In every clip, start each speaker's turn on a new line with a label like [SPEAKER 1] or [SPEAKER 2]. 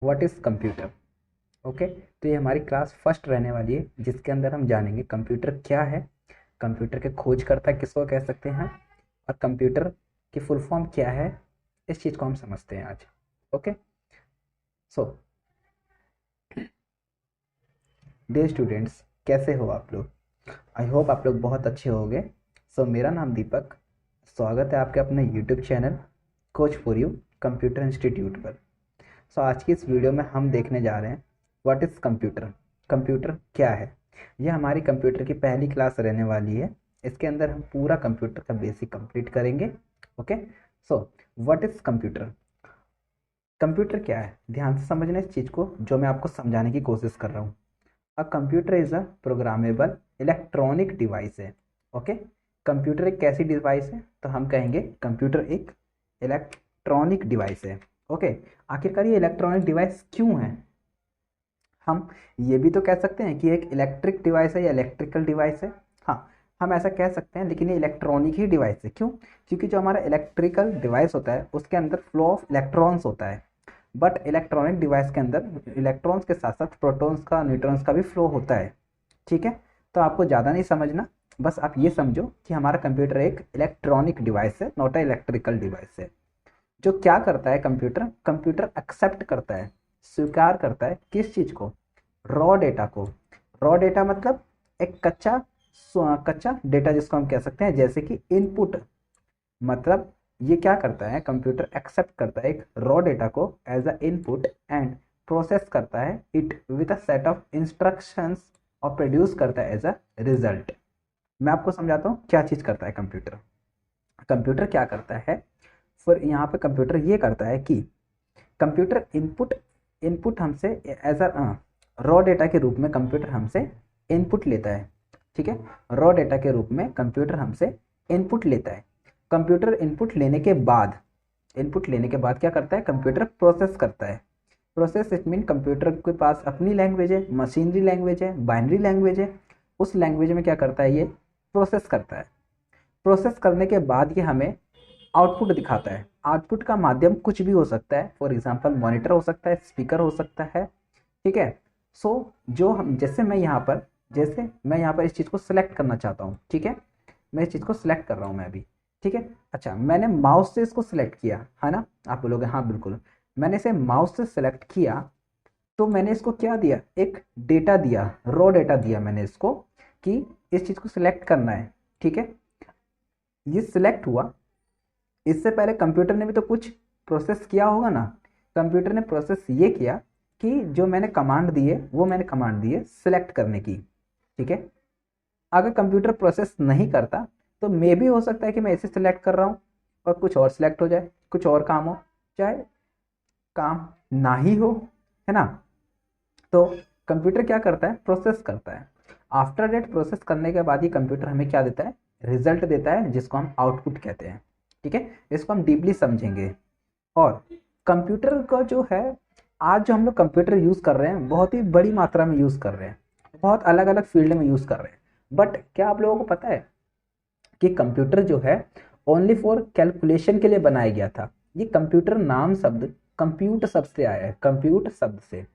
[SPEAKER 1] What is computer. Okay, तो ये हमारी क्लास फर्स्ट रहने वाली है, जिसके अंदर हम जानेंगे कंप्यूटर क्या है, कंप्यूटर के खोजकर्ता किसको कह सकते हैं, और कंप्यूटर की फुल फॉर्म क्या है। इस चीज़ को हम समझते हैं आज। ओके, सो डियर स्टूडेंट्स, कैसे हो आप लोग। आई होप आप लोग बहुत अच्छे होंगे। सो मेरा नाम दीपक, स्वागत है आपके अपने YouTube channel coach for you computer institute पर। सो आज की इस वीडियो में हम देखने जा रहे हैं व्हाट इज़ कंप्यूटर, कंप्यूटर क्या है। यह हमारी कंप्यूटर की पहली क्लास रहने वाली है। इसके अंदर हम पूरा कंप्यूटर का बेसिक कंप्लीट करेंगे। Okay, so what is computer. Computer क्या है, ध्यान से समझना इस चीज़ को जो मैं आपको समझाने की कोशिश कर रहा हूँ। A computer is a programmable electronic device है। ओके, कंप्यूटर एक कैसी डिवाइस है, तो हम कहेंगे कंप्यूटर एक इलेक्ट्रॉनिक डिवाइस है। ओके, आखिरकार ये इलेक्ट्रॉनिक डिवाइस क्यों है। हम ये भी तो कह सकते हैं कि एक इलेक्ट्रिक डिवाइस है या इलेक्ट्रिकल डिवाइस है। हाँ, हम ऐसा कह सकते हैं, लेकिन ये इलेक्ट्रॉनिक ही डिवाइस है। क्यों? क्योंकि जो हमारा इलेक्ट्रिकल डिवाइस होता है उसके अंदर फ्लो ऑफ इलेक्ट्रॉन्स होता है, बट इलेक्ट्रॉनिक डिवाइस के अंदर इलेक्ट्रॉन्स के साथ साथ प्रोटॉन्स का, न्यूट्रॉन्स का भी फ्लो होता है। ठीक है, तो आपको ज़्यादा नहीं समझना, बस आप ये समझो कि हमारा कंप्यूटर एक इलेक्ट्रॉनिक डिवाइस है, नॉट अ इलेक्ट्रिकल डिवाइस है। जो क्या करता है कंप्यूटर, कंप्यूटर एक्सेप्ट करता है, स्वीकार करता है किस चीज़ को, रॉ डेटा को। रॉ डेटा मतलब एक कच्चा कच्चा डेटा जिसको हम कह सकते हैं, जैसे कि इनपुट। मतलब ये क्या करता है, कंप्यूटर एक्सेप्ट करता है एक रॉ डेटा को as a input and process करता है it with a set of instructions और प्रोड्यूस करता है एज अ रिजल्ट। मैं आपको समझाता हूँ क्या चीज़ करता है कंप्यूटर। कंप्यूटर क्या करता है, फिर यहाँ पे कंप्यूटर ये करता है कि कंप्यूटर इनपुट इनपुट हमसे एज अ रॉ डेटा के रूप में कंप्यूटर हमसे इनपुट लेता है। ठीक है, रॉ डेटा के रूप में कंप्यूटर हमसे इनपुट लेता है। कंप्यूटर इनपुट लेने के बाद क्या करता है, कंप्यूटर प्रोसेस करता है। प्रोसेस इट मीन कंप्यूटर के पास अपनी लैंग्वेज है, मशीनरी लैंग्वेज है, बाइनरी लैंग्वेज है। उस लैंग्वेज में क्या करता है, ये प्रोसेस करता है। प्रोसेस करने के बाद ये हमें आउटपुट दिखाता है। आउटपुट का माध्यम कुछ भी हो सकता है, फॉर एग्जांपल मॉनिटर हो सकता है, स्पीकर हो सकता है। ठीक है, सो जो हम जैसे मैं यहाँ पर इस चीज़ को सिलेक्ट करना चाहता हूँ। ठीक है, मैं इस चीज़ को सिलेक्ट कर रहा हूँ मैं अभी। ठीक है, अच्छा, मैंने माउस से इसको सिलेक्ट किया है ना। आप बोलोगे हाँ बिल्कुल, मैंने इसे माउस से सिलेक्ट किया, तो मैंने इसको क्या दिया, एक डेटा दिया, रॉ डेटा दिया मैंने इसको कि इस चीज़ को सिलेक्ट करना है। ठीक है, ये सिलेक्ट हुआ। इससे पहले कंप्यूटर ने भी तो कुछ प्रोसेस किया होगा ना। कंप्यूटर ने प्रोसेस ये किया कि जो मैंने कमांड दी है वो मैंने कमांड दी है सिलेक्ट करने की। ठीक है, अगर कंप्यूटर प्रोसेस नहीं करता तो मे भी हो सकता है कि मैं इसे सिलेक्ट कर रहा हूँ और कुछ और सिलेक्ट हो जाए, कुछ और काम हो, चाहे काम ना ही हो, है ना। तो कंप्यूटर क्या करता है, प्रोसेस करता है। आफ्टर डेट प्रोसेस करने के बाद ही कंप्यूटर हमें क्या देता है, रिजल्ट देता है, जिसको हम आउटपुट कहते हैं। ठीक है, इसको हम डीपली समझेंगे। और कंप्यूटर का जो है, आज जो हम लोग कंप्यूटर यूज़ कर रहे हैं बहुत ही बड़ी मात्रा में यूज़ कर रहे हैं, बहुत अलग अलग फील्ड में यूज़ कर रहे हैं। बट क्या आप लोगों को पता है कि कंप्यूटर जो है ओनली फॉर कैलकुलेशन के लिए बनाया गया था। ये कंप्यूटर नाम शब्द कंप्यूट शब्द से आया है, कंप्यूट शब्द से,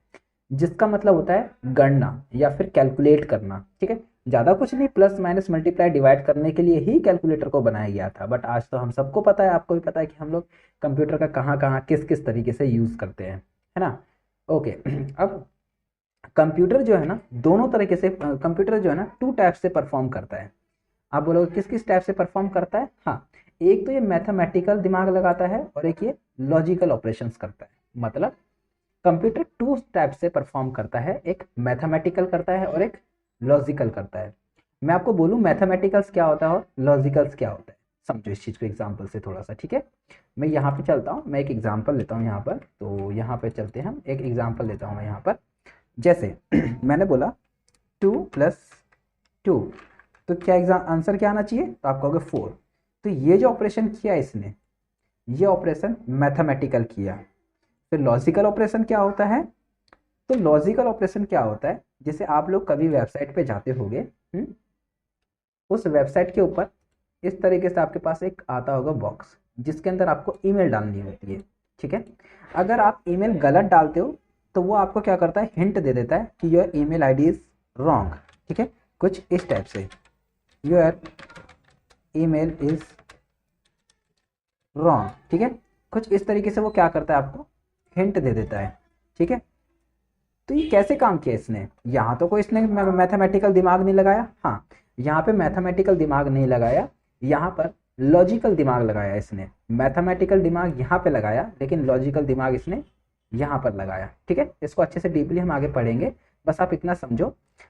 [SPEAKER 1] जिसका मतलब होता है गणना या फिर कैलकुलेट करना। ठीक है, ज़्यादा कुछ नहीं, प्लस माइनस मल्टीप्लाई डिवाइड करने के लिए ही कैलकुलेटर को बनाया गया था। बट आज तो हम सबको पता है, आपको भी पता है कि हम लोग कंप्यूटर का कहाँ कहाँ किस किस तरीके से यूज़ करते हैं, है ना। ओके, अब कंप्यूटर जो है ना, दोनों तरीके से कंप्यूटर जो है ना टू टाइप से परफॉर्म करता है। आप बोलोगे किस किस टाइप से परफॉर्म करता है। हाँ, एक तो ये मैथमेटिकल दिमाग लगाता है और एक ये लॉजिकल ऑपरेशंस करता है। मतलब कंप्यूटर टू टाइप से परफॉर्म करता है, एक मैथमेटिकल करता है और एक लॉजिकल करता है। मैं आपको बोलूँ मैथमेटिकल्स क्या होता है और लॉजिकल्स क्या होता है, समझो इस चीज़ को एग्जाम्पल से थोड़ा सा। ठीक है, मैं यहाँ पे चलता हूँ, मैं एक एग्जाम्पल लेता हूँ यहाँ पर। तो यहाँ पे चलते हैं, हम एक एग्जाम्पल लेता हूँ मैं यहाँ पर। जैसे मैंने बोला 2 + 2, तो क्या एग्जाम आंसर क्या आना चाहिए, तो आप कहोगे 4। तो ये जो ऑपरेशन किया इसने, ये ऑपरेशन मैथमेटिकल किया। फिर लॉजिकल ऑपरेशन क्या होता है, तो लॉजिकल ऑपरेशन क्या होता है, जैसे आप लोग कभी वेबसाइट पे जाते होंगे, उस वेबसाइट के ऊपर इस तरीके से आपके पास एक आता होगा बॉक्स, जिसके अंदर आपको ईमेल डालनी होती है। ठीक है, अगर आप ईमेल गलत डालते हो तो वो आपको क्या करता है, हिंट दे देता है कि your email ID is wrong. ठीक है, कुछ इस टाइप से, योर ईमेल इज रॉन्ग। ठीक है, कुछ इस तरीके से वो क्या करता है, आपको हिंट दे देता है। ठीक है, तो ये कैसे काम किया इसने, यहाँ तो कोई इसने मैथमेटिकल दिमाग नहीं लगाया, हाँ यहाँ पे मैथमेटिकल दिमाग नहीं लगाया, यहाँ पर लॉजिकल दिमाग लगाया इसने। मैथमेटिकल दिमाग यहाँ पे लगाया, लेकिन लॉजिकल दिमाग इसने यहाँ पर लगाया। ठीक है, इसको अच्छे से डीपली हम आगे पढ़ेंगे। बस आप इतना समझो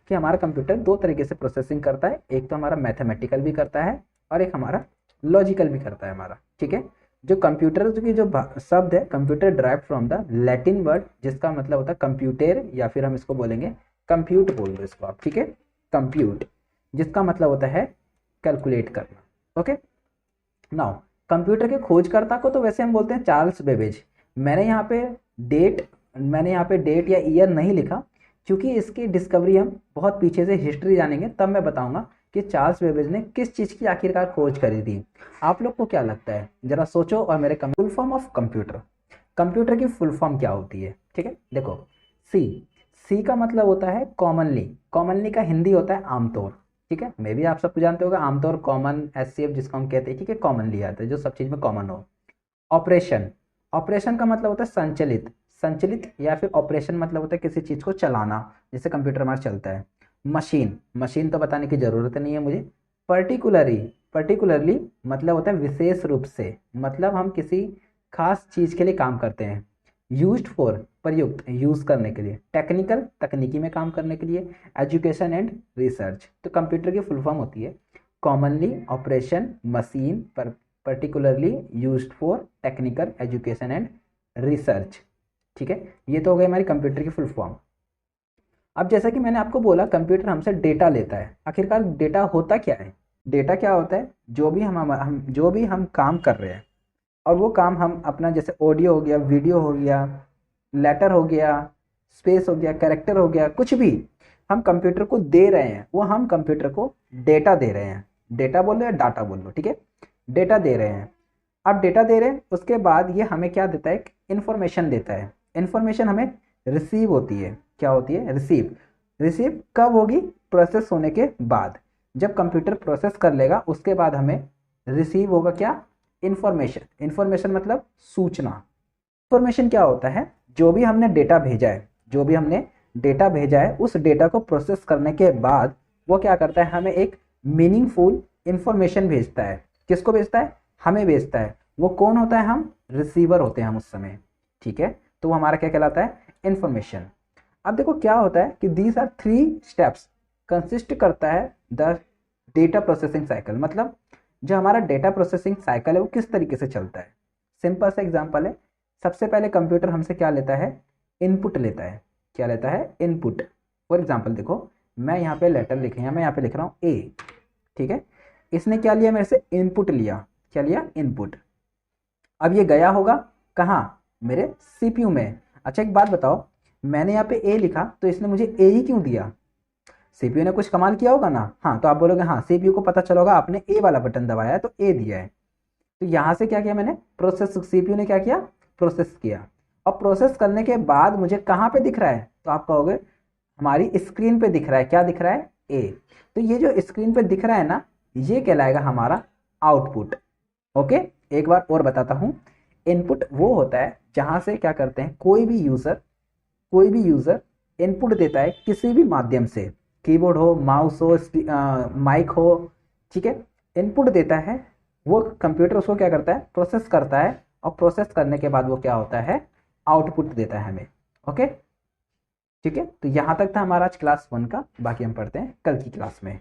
[SPEAKER 1] कि हमारा कंप्यूटर दो तरीके से प्रोसेसिंग करता है, एक तो हमारा मैथमेटिकल भी करता है और एक हमारा लॉजिकल भी करता है हमारा। ठीक है, जो कंप्यूटर की जो शब्द है, computer drive from the Latin word, जिसका मतलब होता है कंप्यूटर, या फिर हम इसको बोलेंगे कंप्यूट बोल दो इसको आप। ठीक है, कंप्यूट, जिसका मतलब होता है कैलकुलेट करना। ओके, नाउ कंप्यूटर के खोजकर्ता को तो वैसे हम बोलते हैं चार्ल्स बेबेज। मैंने यहाँ पे डेट या ईयर नहीं लिखा, क्योंकि इसकी डिस्कवरी हम बहुत पीछे से हिस्ट्री जानेंगे तब मैं बताऊंगा कि चार्ल्स बेबेज ने किस चीज़ की आखिरकार खोज करी थी। आप लोग को क्या लगता है, जरा सोचो और मेरे full form of computer, computer की फुल फॉर्म क्या होती है। ठीक है, देखो सी का मतलब होता है कॉमनली, कॉमनली का हिंदी होता है आमतौर। ठीक है, मे भी आप सब जानते होगा आमतौर, कॉमन, एससीएफ जिसको हम कहते हैं। ठीक है, कॉमनली आता है जो सब चीज़ में कॉमन हो। ऑपरेशन, ऑपरेशन का मतलब होता है संचलित, संचलित या फिर ऑपरेशन मतलब होता है किसी चीज़ को चलाना, जैसे कंप्यूटर हमारा चलता है। मशीन, मशीन तो बताने की ज़रूरत नहीं है मुझे। पर्टिकुलरली, पर्टिकुलरली मतलब होता है विशेष रूप से, मतलब हम किसी खास चीज़ के लिए काम करते हैं। यूज्ड फॉर, प्रयुक्त, यूज़ करने के लिए। टेक्निकल, तकनीकी में काम करने के लिए। एजुकेशन एंड रिसर्च, तो कंप्यूटर की फुल फॉर्म होती है commonly, operation, machine, particularly, used for, technical, education and research. ठीक है, ये तो हो गई हमारी कंप्यूटर की फुल फॉर्म। अब जैसा कि मैंने आपको बोला, कंप्यूटर हमसे डेटा लेता है। आखिरकार डेटा होता क्या है, डेटा क्या होता है, जो भी हम काम कर रहे हैं और वो काम हम अपना, जैसे ऑडियो हो गया, वीडियो हो गया, लेटर हो गया, स्पेस हो गया, कैरेक्टर हो गया, कुछ भी हम कंप्यूटर को दे रहे हैं, वो हम कंप्यूटर को डेटा दे रहे हैं। डेटा बोल रहे हैं, डाटा बोल लो। ठीक है, डेटा दे रहे हैं। अब डेटा दे रहे हैं, उसके बाद ये हमें क्या देता है, इन्फॉर्मेशन देता है। इन्फॉर्मेशन हमें रिसीव होती है। क्या होती है, रिसीव। रिसीव कब होगी, प्रोसेस होने के बाद। जब कंप्यूटर प्रोसेस कर लेगा उसके बाद हमें रिसीव होगा क्या, इन्फॉर्मेशन। इन्फॉर्मेशन मतलब सूचना। इन्फॉर्मेशन क्या होता है, जो भी हमने डेटा भेजा है, जो भी हमने डेटा भेजा है, उस डेटा को प्रोसेस करने के बाद वो क्या करता है, हमें एक मीनिंगफुल इन्फॉर्मेशन भेजता है। किसको भेजता है, हमें भेजता है। वो कौन होता है, हम रिसीवर होते हैं हम उस समय। ठीक है, तो वो हमारा क्या कहलाता है, इन्फॉर्मेशन। अब देखो क्या होता है कि दीज आर 3 स्टेप्स कंसिस्ट करता है द डेटा प्रोसेसिंग साइकिल। मतलब जो हमारा डेटा प्रोसेसिंग साइकिल है वो किस तरीके से चलता है। सिंपल सा एग्जांपल है, सबसे पहले कंप्यूटर हमसे क्या लेता है, इनपुट लेता है। क्या लेता है, इनपुट। फॉर एग्जांपल देखो, मैं यहाँ पे लेटर लिख रहा हूँ, मैं यहाँ पे लिख रहा हूँ ए। ठीक है, इसने क्या लिया, मेरे से इनपुट लिया। क्या लिया, इनपुट। अब ये गया होगा कहाँ, मेरे सीपीयू में। अच्छा एक बात बताओ, मैंने यहाँ पे ए लिखा तो इसने मुझे ए ही क्यों दिया, सीपीयू ने कुछ कमाल किया होगा ना। हाँ, तो आप बोलोगे हाँ सीपीयू को पता चला होगा आपने ए वाला बटन दबाया है तो ए दिया है। तो यहाँ से क्या किया मैंने, प्रोसेस, सीपीयू ने क्या किया, प्रोसेस किया। और प्रोसेस करने के बाद मुझे कहाँ पे दिख रहा है, तो आप कहोगे हमारी स्क्रीन पे दिख रहा है। क्या दिख रहा है, ए। तो ये जो स्क्रीन पे दिख रहा है ना, ये कहलाएगा हमारा आउटपुट। ओके, एक बार और बताता हूँ। इनपुट वो होता है जहाँ से क्या करते हैं, कोई भी यूज़र इनपुट देता है किसी भी माध्यम से, कीबोर्ड हो, माउस हो, माइक हो। ठीक है, इनपुट देता है, वो कंप्यूटर उसको क्या करता है, प्रोसेस करता है, और प्रोसेस करने के बाद वो क्या होता है, आउटपुट देता है हमें। ओके, ठीक है, तो यहाँ तक था हमारा आज क्लास 1 का। बाकी हम पढ़ते हैं कल की क्लास में।